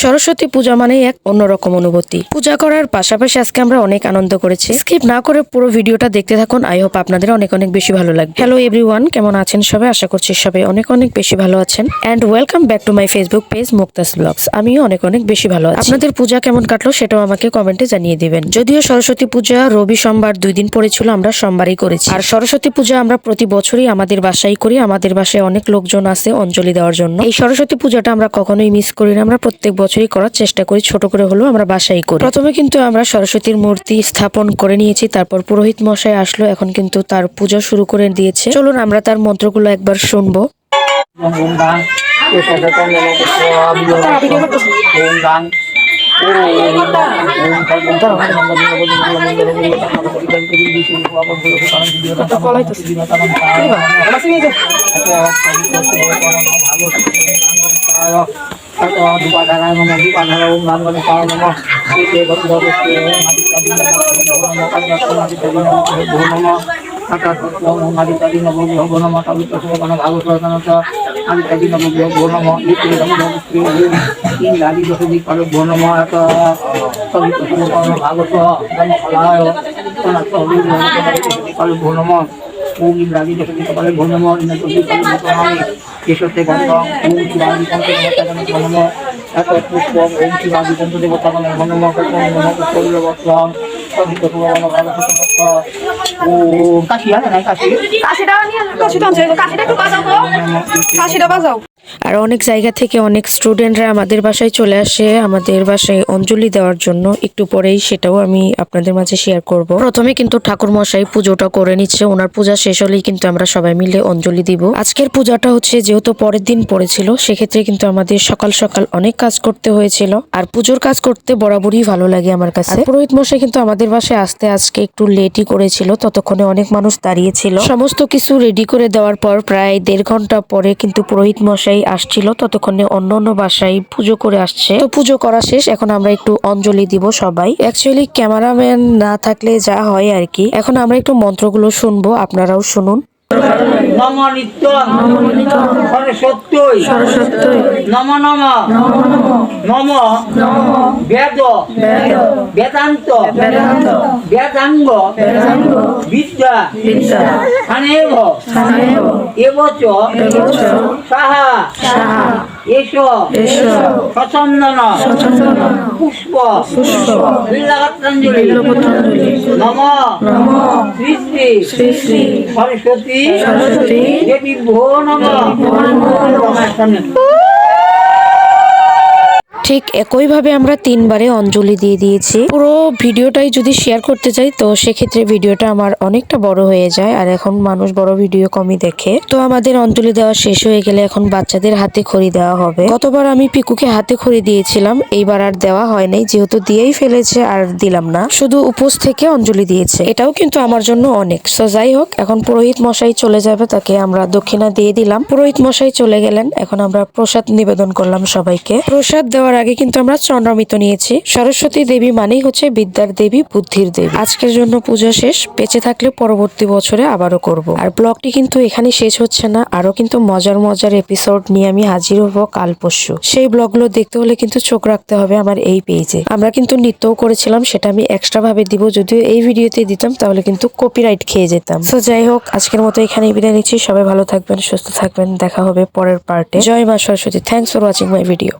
সরস্বতী পূজা মানেই এক অন্যরকম অনুভূতি। পূজা করার পাশাপাশি আজকে আমরা অনেক আনন্দ করেছি। স্কিপ না করে পুরো ভিডিওটা দেখতে থাকুন। আই হোপ আপনাদের অনেক অনেক বেশি ভালো লাগবে। হ্যালো এভরিওয়ান, কেমন আছেন সবাই? আশা করছি সবাই অনেক অনেক বেশি ভালো আছেন। And welcome back to my Facebook page Mukta's blogs. আমিও অনেক অনেক বেশি ভালো আছি। আপনাদের পূজা কেমন কাটলো সেটাও আমাকে কমেন্টে জানিয়ে দিবেন। যদিও সরস্বতী পূজা রবি সোমবার 2 দিন পড়েছিল, আমরা সোমবারই করেছি। আর সরস্বতী পূজা আমরা প্রতি বছরই আমাদের বাসায় করি। আমাদের বাসায় অনেক লোকজন আছে অঞ্জলি দেওয়ার জন্য। এই সরস্বতী পূজাটা আমরা কখনোই মিস করি না। আমরা প্রত্যেক বছরই করার চেষ্টা করি, ছোট করে হলেও আমরা বাসায় করি। প্রথমে কিন্তু আমরা সরস্বতীর মূর্তি স্থাপন করে নিয়েছি, তারপর পুরোহিত মশাই আসলো, এখন কিন্তু তার পূজা শুরু করে দিয়েছে। চলুন আমরা তার মন্ত্রগুলো একবার শুনবো। আর অনেক জায়গা থেকে অনেক স্টুডেন্টরা আমাদের বাসায় চলে আসে আমাদের বাসায় অঞ্জলি দেওয়ার জন্য। একটু পরেই সেটাও আমি আপনাদের মাঝে শেয়ার করব। প্রথমে কিন্তু ঠাকুর মশাই পুজোটা করে নিচ্ছে। ওনার পূজা শেষ হলেই কিন্তু আমরা সবাই মিলে অঞ্জলি দিব। আজকের পূজাটা হচ্ছে যেহেতু পরের দিন পড়েছিল, সেক্ষেত্রে কিন্তু আমাদের সকাল সকাল অনেক কাজ করতে হয়েছিল। আর পুজোর কাজ করতে বরাবরই ভালো লাগে আমার কাছে। পুরোহিত মশাই কিন্তু আমাদের বাসায় আসতে আজকে একটু লেটই করেছিল, ততক্ষণে অনেক মানুষ দাঁড়িয়েছিল। সমস্ত কিছু রেডি করে দেওয়ার পর প্রায় 1.5 ঘন্টা পরে কিন্তু পুরোহিত মশাই আসছিল। ততক্ষণে অন্য অন্য বাসায় পুজো করে আসছে। তো পুজো করা শেষ, এখন আমরা একটু অঞ্জলি দিব সবাই। অ্যাকচুয়ালি ক্যামেরাম্যান না থাকলে যা হয় আর কি। এখন আমরা একটু মন্ত্রগুলো শুনবো, আপনারাও শুনুন। নম নিত্য সরস্বত্যই নম নম নম বেদ বেদান্ত বেদাঙ্গ বিদ্যা স্থানেব এবচ সাহা এষ সচন্দন পুষ্প বিল্লাপত্রাঞ্জলি নম শ্রী শ্রী সরস্বতী দেবী ভো নমঃ। ঠিক একইভাবে আমরা 3 বারে অঞ্জলি দিয়ে দিয়েছি। পুরো ভিডিওটাই যদি শেয়ার করতে চাই তো সেক্ষেত্রে ভিডিওটা আমার অনেকটা বড় হয়ে যায়, আর এখন মানুষ বড় ভিডিও কমই দেখে। তো আমাদের অঞ্জলি দেওয়া শেষ হয়ে গেলে এখন বাচ্চাদের হাতে খড়ি দেওয়া হবে। গতবার আমি পিকুকে হাতে খড়ি দিয়েছিলাম, এইবার আর দেওয়া হয় নাই, যেহেতু দিয়েই ফেলেছে আর দিলাম না, শুধু উপোস থেকে অঞ্জলি দিয়েছে। এটাও কিন্তু আমার জন্য অনেক। সো যাই হোক, এখন পুরোহিত মশাই চলে যাবে, তাকে আমরা দক্ষিণা দিয়ে দিলাম। পুরোহিত মশাই চলে গেলেন, এখন আমরা প্রসাদ নিবেদন করলাম সবাইকে। প্রসাদ দেওয়ার আগে কিন্তু আমরা চন্দ্রামৃত নিয়েছি। সরস্বতী দেবী মানেই হচ্ছে বিদ্যার দেবী, বুদ্ধির দেবী। আজকের জন্য পূজা শেষ, বেঁচে থাকলে পরবর্তী বছরে আবারও করব। আর ব্লগটি কিন্তু এখানে শেষ হচ্ছে না, আরো কিন্তু মজার মজার এপিসোড নিয়ে আমি হাজির হব কাল পরশু। সেই ব্লগগুলো দেখতে হলে কিন্তু চোখ রাখতে হবে আমার এই পেজে। আমরা কিন্তু নৃত্যও করেছিলাম, সেটা আমি এক্সট্রা ভাবে দিব। যদিও এই ভিডিওতে দিতাম তাহলে কিন্তু কপিরাইট খেয়ে যেতাম। তো যাই হোক, আজকের মতো এখানেই বিদায় নিচ্ছি। সবাই ভালো থাকবেন, সুস্থ থাকবেন, দেখা হবে পরের পার্টে। জয় মা Saraswati. Thanks for watching my video.